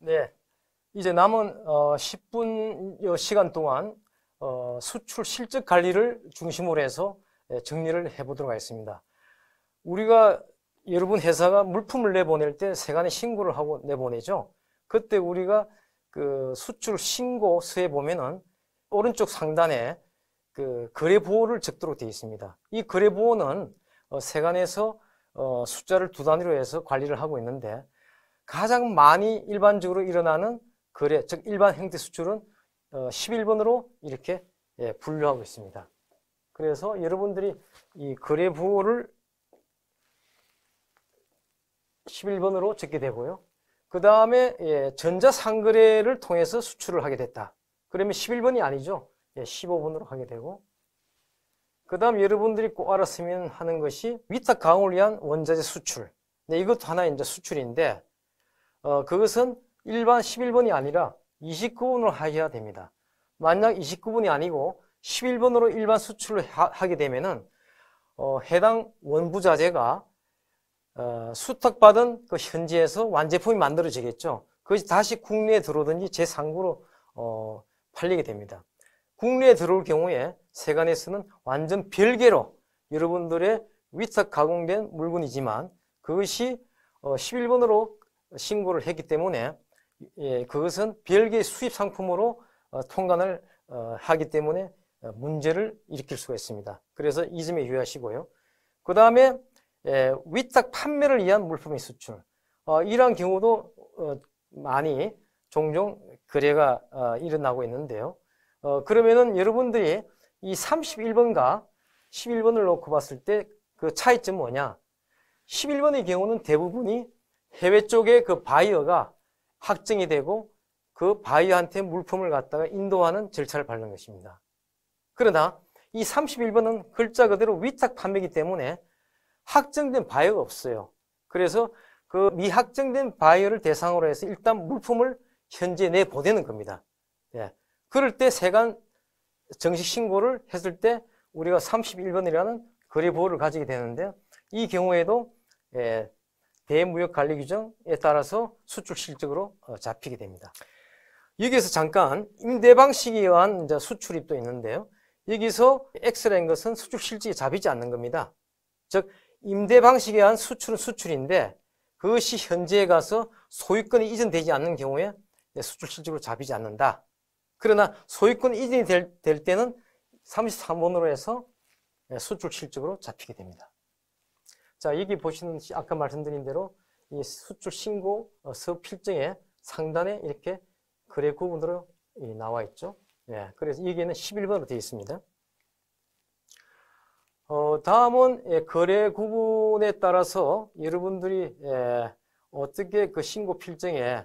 네, 이제 남은 10분 시간 동안 수출 실적 관리를 중심으로 해서 정리를 해보도록 하겠습니다. 우리가 여러분 회사가 물품을 내보낼 때 세관에 신고를 하고 내보내죠. 그때 우리가 그 수출 신고서에 보면은 오른쪽 상단에 그 거래 보호를 적도록 되어 있습니다. 이 거래 보호는 세관에서 숫자를 두 단위로 해서 관리를 하고 있는데, 가장 많이 일반적으로 일어나는 거래, 즉 일반 형태 수출은 11번으로 이렇게 분류하고 있습니다. 그래서 여러분들이 이 거래 보호를 11번으로 적게 되고요. 그 다음에 전자상거래를 통해서 수출을 하게 됐다. 그러면 11번이 아니죠. 15번으로 하게 되고, 그 다음 여러분들이 꼭 알았으면 하는 것이 위탁 가공을 위한 원자재 수출. 네, 이것도 하나의 이제 수출인데, 그것은 일반 11번이 아니라 29번으로 하셔야 됩니다. 만약 29번이 아니고 11번으로 일반 수출을 하게 되면은 해당 원부자재가 수탁받은 그 현지에서 완제품이 만들어지겠죠. 그것이 다시 국내에 들어오든지 제3국으로 팔리게 됩니다. 국내에 들어올 경우에 세관에서는 완전 별개로 여러분들의 위탁 가공된 물건이지만 그것이 11번으로 신고를 했기 때문에 그것은 별개의 수입 상품으로 통관을 하기 때문에 문제를 일으킬 수가 있습니다. 그래서 이 점에 유의하시고요. 그 다음에 위탁 판매를 위한 물품의 수출, 이러한 경우도 많이 종종 거래가 일어나고 있는데요. 그러면은 여러분들이 이 31번과 11번을 놓고 봤을 때 그 차이점은 뭐냐? 11번의 경우는 대부분이 해외 쪽에 그 바이어가 확정이 되고 그 바이어한테 물품을 갖다가 인도하는 절차를 밟는 것입니다. 그러나 이 31번은 글자 그대로 위탁 판매이기 때문에 확정된 바이어가 없어요. 그래서 그 미확정된 바이어를 대상으로 해서 일단 물품을 현지에 내보내는 겁니다. 그럴 때 세관 정식 신고를 했을 때 우리가 31번이라는 거래 보호를 가지게 되는데, 이 경우에도 대무역관리규정에 따라서 수출 실적으로 잡히게 됩니다. 여기에서 잠깐 임대 방식에 의한 이제 수출입도 있는데요. 여기서 X라는 것은 수출 실적이 잡히지 않는 겁니다. 즉 임대 방식에 의한 수출은 수출인데 그것이 현지에 가서 소유권이 이전되지 않는 경우에 수출 실적으로 잡히지 않는다. 그러나 소유권 이전이 될 때는 33번으로 해서 수출 실적으로 잡히게 됩니다. 자, 여기 보시는 아까 말씀드린 대로 이 수출 신고 서 필정에 상단에 이렇게 거래 구분으로 나와 있죠. 그래서 여기에는 11번으로 되어 있습니다. 다음은 거래 구분에 따라서 여러분들이 어떻게 그 신고 필정에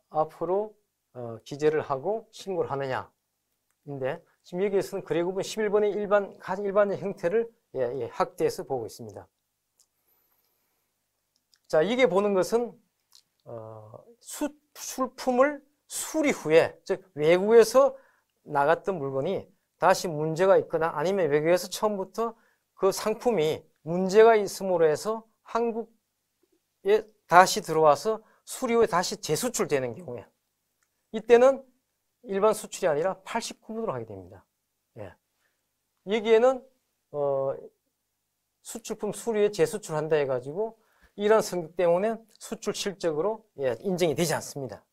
앞으로 기재를 하고 신고를 하느냐인데, 지금 여기에서는 거래 구분 11번의 가장 일반적 형태를 확대해서 보고 있습니다. 자, 이게 보는 것은 수출품을 수리 후에, 즉 외국에서 나갔던 물건이 다시 문제가 있거나 아니면 외국에서 처음부터 그 상품이 문제가 있음으로 해서 한국에 다시 들어와서 수리 후에 다시 재수출되는 경우에, 이때는 일반 수출이 아니라 89번으로 하게 됩니다. 여기에는 수출품 수리 후에 재수출한다 해가지고 이런 성격 때문에 수출 실적으로 인정이 되지 않습니다.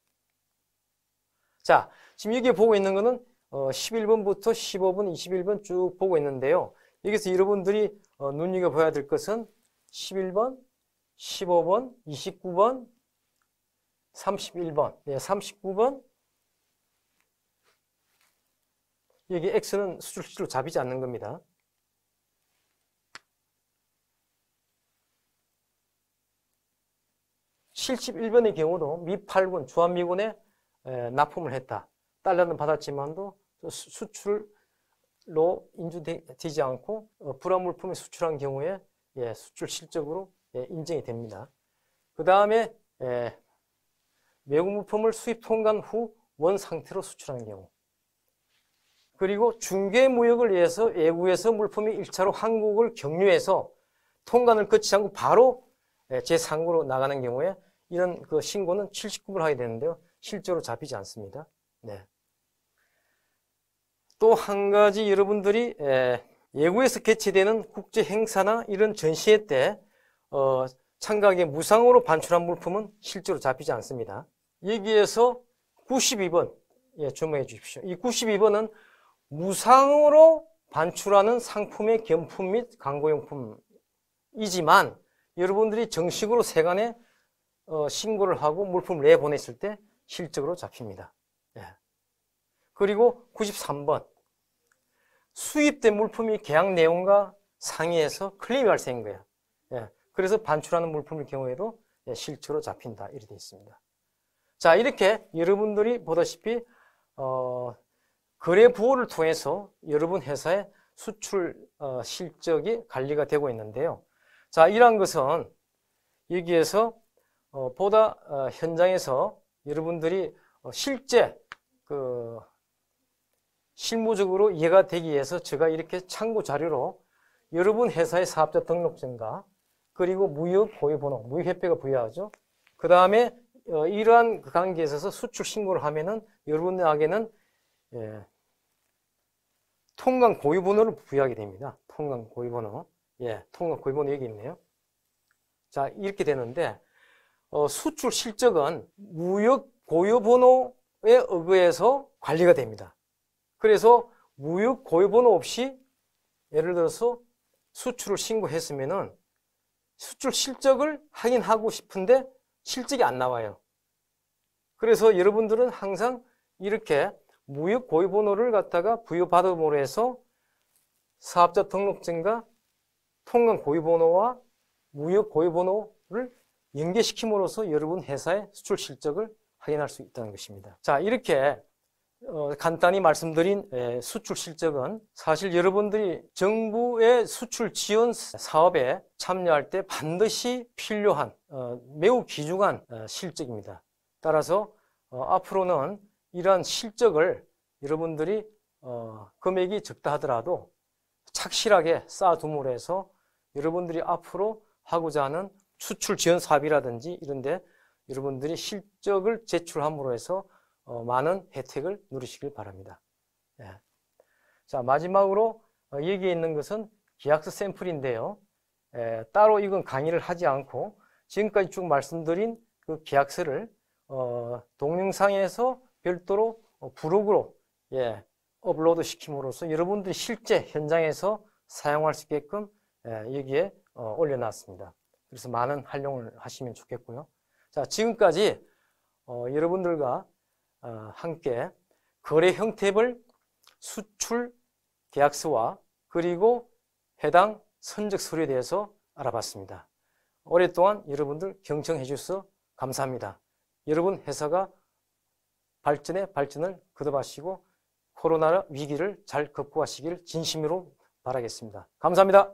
자, 지금 여기 보고 있는 거는 11번부터 15번, 21번 쭉 보고 있는데요. 여기서 여러분들이 눈여겨봐야 될 것은 11번, 15번, 29번, 31번, 39번, 여기 X는 수출 실적으로 잡히지 않는 겁니다. (71번의) 경우도 미8군 주한미군에 납품을 했다. 달러는 받았지만도 수출로 인주되지 않고 불화물품을 수출한 경우에 수출 실적으로 인정이 됩니다. 그 다음에 외국 물품을 수입 통관 후 원 상태로 수출한 경우, 그리고 중개무역을 위해서 외국에서 물품이 1차로 한국을 경유해서 통관을 거치지 않고 바로 제3국으로 나가는 경우에 이런 그 신고는 79분 하게 되는데요. 실제로 잡히지 않습니다. 네. 또 한 가지 여러분들이 예구에서 개최되는 국제 행사나 이런 전시회 때 참가하기에 무상으로 반출한 물품은 실제로 잡히지 않습니다. 여기에서 92번 주목해 주십시오. 이 92번은 무상으로 반출하는 상품의 견품 및 광고용품이지만 여러분들이 정식으로 세관에 신고를 하고 물품을 내보냈을 때 실적으로 잡힙니다. 그리고 93번 수입된 물품이 계약 내용과 상이해서 클레임이 발생한 거예요. 그래서 반출하는 물품의 경우에도 실적으로 잡힌다 이렇게 되어 있습니다. 자, 이렇게 여러분들이 보다시피 거래 부호를 통해서 여러분 회사의 수출 실적이 관리가 되고 있는데요. 자, 이러한 것은 여기에서 보다 현장에서 여러분들이 실제 실무적으로 이해가 되기 위해서 제가 이렇게 참고 자료로 여러분 회사의 사업자 등록증과 그리고 무역 고유번호, 무역협회가 부여하죠. 그 다음에 이러한 관계에 있어서 수출 신고를 하면은 여러분에게는 통관 고유번호를 부여하게 됩니다. 통관 고유번호. 통관 고유번호 여기 있네요. 자, 이렇게 되는데 수출 실적은 무역 고유번호에 의거해서 관리가 됩니다. 그래서 무역 고유번호 없이 예를 들어서 수출을 신고했으면은 수출 실적을 확인하고 싶은데 실적이 안 나와요. 그래서 여러분들은 항상 이렇게 무역 고유번호를 갖다가 부여받음으로 해서 사업자 등록증과 통관 고유번호와 무역 고유번호를 연계시킴으로써 여러분 회사의 수출 실적을 확인할 수 있다는 것입니다. 자, 이렇게 간단히 말씀드린 수출 실적은 사실 여러분들이 정부의 수출 지원 사업에 참여할 때 반드시 필요한 매우 귀중한 실적입니다. 따라서 앞으로는 이러한 실적을 여러분들이 금액이 적다 하더라도 착실하게 쌓아둠으로 해서 여러분들이 앞으로 하고자 하는 수출 지원 사업이라든지 이런 데 여러분들이 실적을 제출함으로 해서 많은 혜택을 누리시길 바랍니다. 자, 마지막으로 여기에 있는 것은 계약서 샘플인데요. 따로 이건 강의를 하지 않고 지금까지 쭉 말씀드린 그 계약서를 동영상에서 별도로 블로그로 업로드 시킴으로써 여러분들이 실제 현장에서 사용할 수 있게끔 여기에 올려놨습니다. 그래서 많은 활용을 하시면 좋겠고요. 자, 지금까지 여러분들과 함께 거래 형태별 수출 계약서와 그리고 해당 선적 서류에 대해서 알아봤습니다. 오랫동안 여러분들 경청해 주셔서 감사합니다. 여러분 회사가 발전을 거듭하시고 코로나 위기를 잘 극복하시길 진심으로 바라겠습니다. 감사합니다.